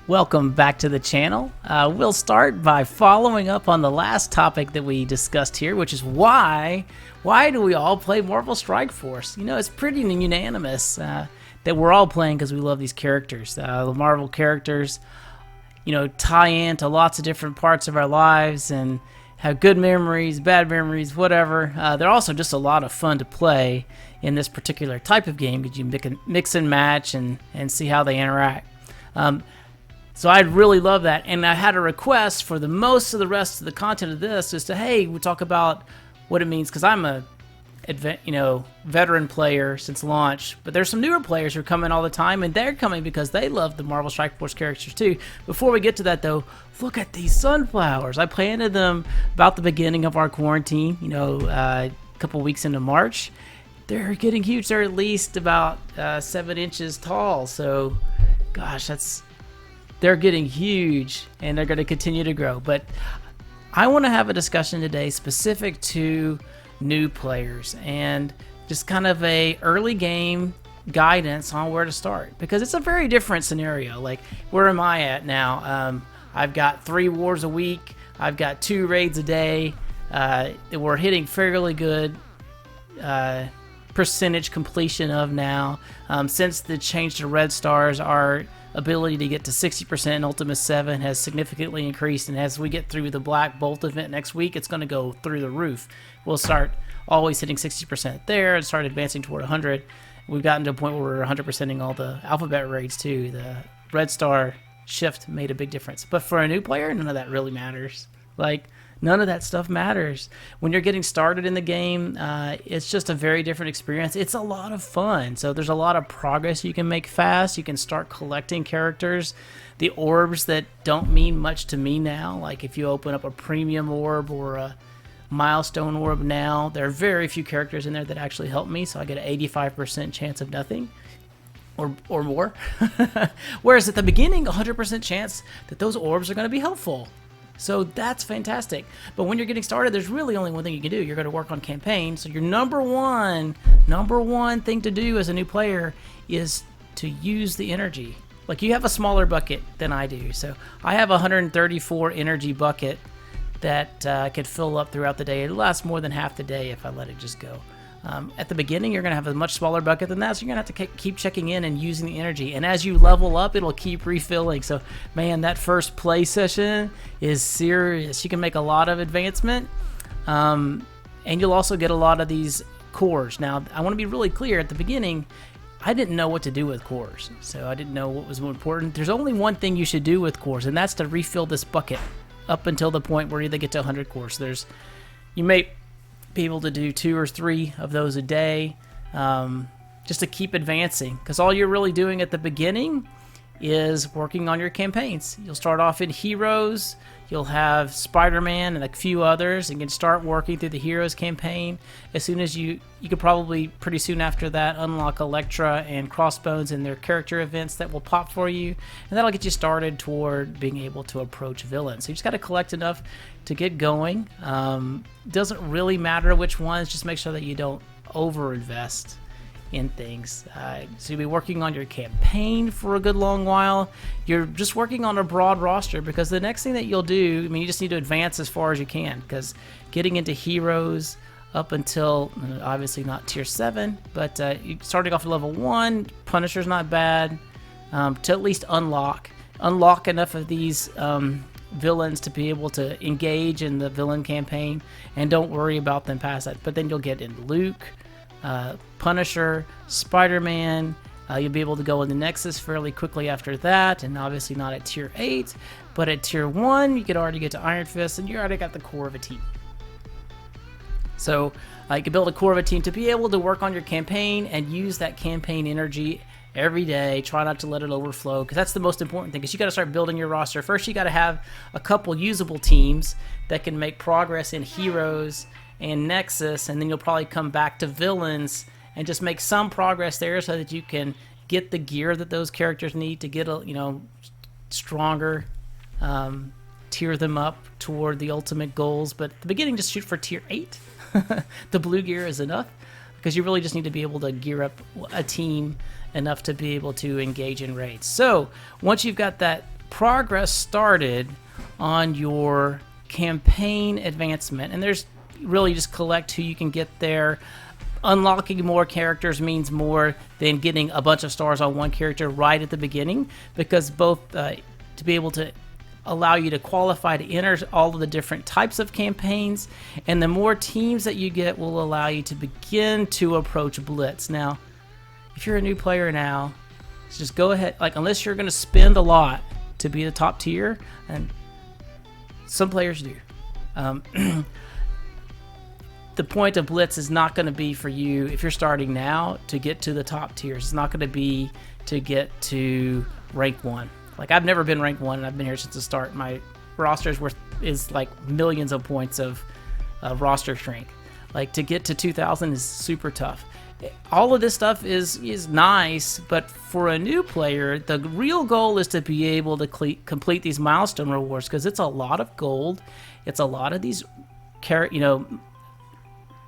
Welcome back to the channel. We'll start by following up on the last topic that we discussed here, which is why do we all play Marvel Strike Force? You know, it's pretty unanimous that we're all playing because we love these characters. The Marvel characters, you know, tie into lots of different parts of our lives and have good memories, bad memories, whatever. They're also just a lot of fun to play in this particular type of game because you can mix and match and see how they interact. So I'd really love that, and I had a request for the most of the rest of the content of this is to, hey, we talk about what it means, because I'm a veteran player since launch, but there's some newer players who are coming all the time, and they're coming because they love the Marvel Strike Force characters too. Before we get to that though, look at these sunflowers. I planted them about the beginning of our quarantine, a couple weeks into March. They're getting huge. They're at least about 7 inches tall, so gosh, they're getting huge, and they're going to continue to grow. But I want to have a discussion today specific to new players and just kind of a early game guidance on where to start, because it's a very different scenario. Like, where am I at now? I've got 3 wars a week. I've got 2 raids a day. We're hitting fairly good percentage completion of now. Since the change to red stars, our ability to get to 60% in Ultima 7 has significantly increased, and as we get through the Black Bolt event next week, it's going to go through the roof. We'll start always hitting 60% there and start advancing toward 100. We've gotten to a point where we're 100%ing all the alphabet raids too. The red star shift made a big difference, but for a new player, none of that really matters. Like, none of that stuff matters. When you're getting started in the game, it's just a very different experience. It's a lot of fun. So there's a lot of progress you can make fast. You can start collecting characters. The orbs that don't mean much to me now, like if you open up a premium orb or a milestone orb now, there are very few characters in there that actually help me, so I get an 85% chance of nothing or more. Whereas at the beginning, 100% chance that those orbs are going to be helpful. So that's fantastic. But when you're getting started, there's really only one thing you can do. You're going to work on campaign. So your number one thing to do as a new player is to use the energy. Like, you have a smaller bucket than I do. So I have a 134 energy bucket that could fill up throughout the day. It lasts more than half the day if I let it just go. At the beginning, you're going to have a much smaller bucket than that, so you're going to have to keep checking in and using the energy. And as you level up, it'll keep refilling. So, man, that first play session is serious. You can make a lot of advancement, and you'll also get a lot of these cores. Now, I want to be really clear. At the beginning, I didn't know what to do with cores, so I didn't know what was more important. There's only one thing you should do with cores, and that's to refill this bucket up until the point where you get to 100 cores. You may be able to do 2 or 3 of those a day, just to keep advancing, because all you're really doing at the beginning is working on your campaigns. You'll start off in Heroes, you'll have Spider-Man and a few others, and you can start working through the Heroes campaign. As soon as you could probably pretty soon after that unlock Elektra and Crossbones and their character events that will pop for you, and that'll get you started toward being able to approach villains. So you just got to collect enough to get going. Doesn't really matter which ones, just make sure that you don't overinvest in things. So you'll be working on your campaign for a good long while. You're just working on a broad roster, because the next thing that you'll do, you just need to advance as far as you can, because getting into Heroes up until, obviously not tier 7, but you starting off at level 1, Punisher's not bad, to at least unlock enough of these villains to be able to engage in the villain campaign, and don't worry about them past that. But then you'll get in Luke, Punisher, Spider-Man. You'll be able to go into Nexus fairly quickly after that, and obviously not at tier 8, but at tier 1 you could already get to Iron Fist, and you already got the core of a team. So you can build a core of a team to be able to work on your campaign and use that campaign energy every day. Try not to let it overflow, because that's the most important thing, because you got to start building your roster. First, you got to have a couple usable teams that can make progress in Heroes and Nexus, and then you'll probably come back to villains and just make some progress there, so that you can get the gear that those characters need to get stronger, tier them up toward the ultimate goals. But at the beginning, just shoot for tier 8. The blue gear is enough, because you really just need to be able to gear up a team enough to be able to engage in raids. So once you've got that progress started on your campaign advancement, and there's really just collect who you can get there. Unlocking more characters means more than getting a bunch of stars on one character right at the beginning, because both to be able to allow you to qualify to enter all of the different types of campaigns, and the more teams that you get will allow you to begin to approach blitz. Now, if you're a new player now, just go ahead, like, unless you're going to spend a lot to be the top tier, and some players do. The point of blitz is not going to be for you, if you're starting now, to get to the top tiers. It's not going to be to get to rank 1. Like, I've never been rank 1, and I've been here since the start. My roster is like millions of points of roster strength. Like, to get to 2,000 is super tough. All of this stuff is nice, but for a new player, the real goal is to be able to complete these milestone rewards, because it's a lot of gold. It's a lot of these,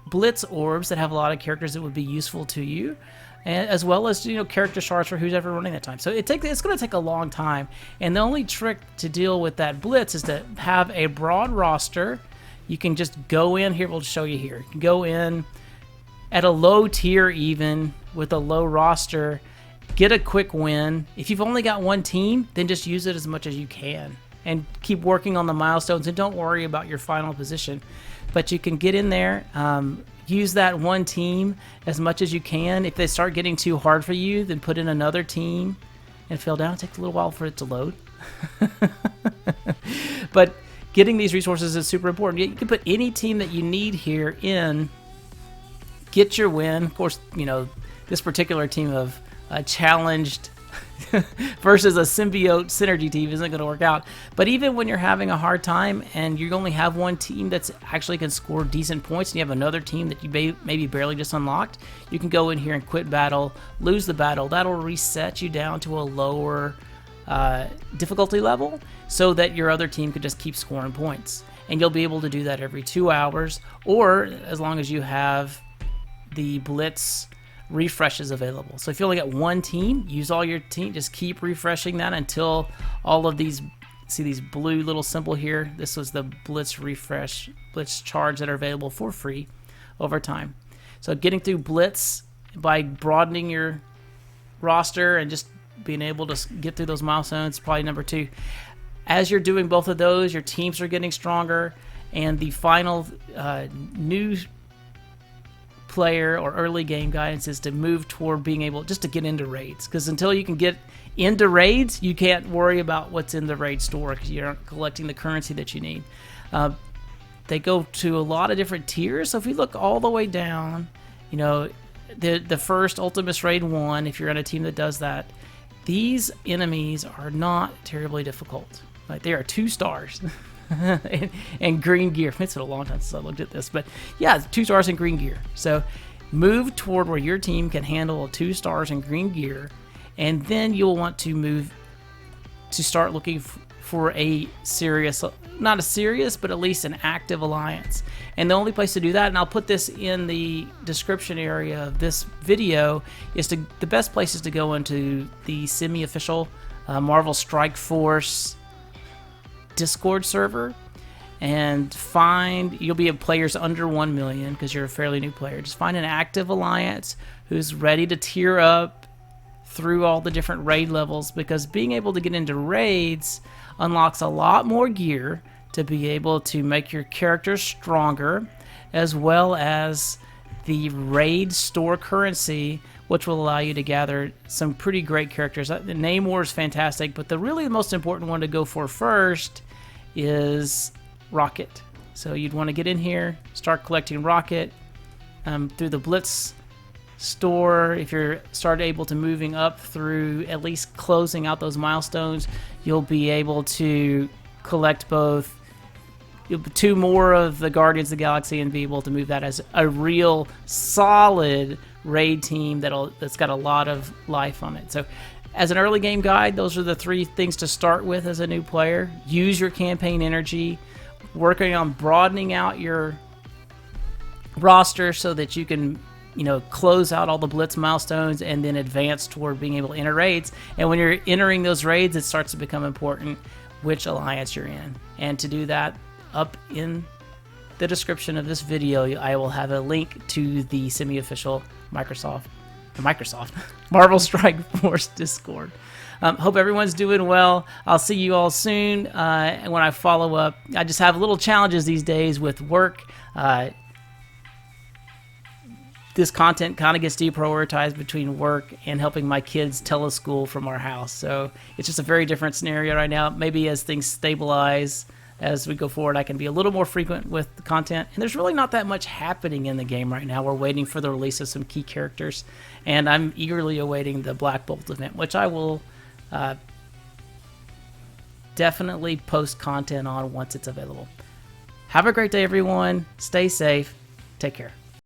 blitz orbs that have a lot of characters that would be useful to you, and as well as character shards for who's ever running that time. So it's going to take a long time, and the only trick to deal with that blitz is to have a broad roster. You can just go in here. We'll show you here. You can go in at a low tier, even with a low roster, get a quick win. If you've only got one team, then just use it as much as you can and keep working on the milestones, and don't worry about your final position. But you can get in there, use that one team as much as you can. If they start getting too hard for you, then put in another team and fill down. It takes a little while for it to load. But getting these resources is super important. You can put any team that you need here in, get your win. Of course, this particular team of challenged versus a symbiote synergy team isn't going to work out. But even when you're having a hard time and you only have one team that's actually can score decent points, and you have another team that you maybe barely just unlocked, you can go in here and quit battle, lose the battle. That'll reset you down to a lower difficulty level, so that your other team could just keep scoring points. And you'll be able to do that every 2 hours, or as long as you have the blitz refreshes available. So if you only got one team, use all your team, just keep refreshing that until all of these, see these blue little symbol here, this was the blitz refresh, blitz charge that are available for free over time. So getting through blitz by broadening your roster and just being able to get through those milestones is probably number 2. As you're doing both of those, your teams are getting stronger, and the final new player or early game guidance is to move toward being able just to get into raids, because until you can get into raids, you can't worry about what's in the raid store, because you're not collecting the currency that you need. They go to a lot of different tiers. So if you look all the way down, the first Ultimus Raid 1, if you're on a team that does that, these enemies are not terribly difficult. Like, they are 2 stars. and green gear. It's been a long time since I looked at this, but yeah, 2 stars and green gear. So move toward where your team can handle 2 stars and green gear, and then you'll want to move to start looking for a serious, not a serious, but at least an active alliance. And the only place to do that, and I'll put this in the description area of this video, is the best place is to go into the semi-official Marvel Strike Force Discord server, and you'll be at players under 1 million, because you're a fairly new player. Just find an active alliance who's ready to tier up through all the different raid levels, because being able to get into raids unlocks a lot more gear to be able to make your characters stronger, as well as the raid store currency, which will allow you to gather some pretty great characters. The Namor is fantastic, but the most important one to go for first is Rocket. So you'd want to get in here, start collecting Rocket through the Blitz store. If you're able to moving up through at least closing out those milestones, you'll be able to collect both 2 more of the Guardians of the Galaxy and be able to move that as a real solid raid team that's got a lot of life on it. So as an early game guide, those are the 3 things to start with as a new player. Use your campaign energy, working on broadening out your roster so that you can close out all the blitz milestones and then advance toward being able to enter raids. And when you're entering those raids, it starts to become important which alliance you're in. And to do that, up in the description of this video, I will have a link to the semi-official Microsoft Marvel Strike Force Discord. Hope everyone's doing well. I'll see you all soon. And when I follow up, I just have little challenges these days with work. This content kind of gets deprioritized between work and helping my kids teleschool from our house. So it's just a very different scenario right now. Maybe as things stabilize as we go forward, I can be a little more frequent with the content. And there's really not that much happening in the game right now. We're waiting for the release of some key characters. And I'm eagerly awaiting the Black Bolt event, which I will definitely post content on once it's available. Have a great day, everyone. Stay safe. Take care.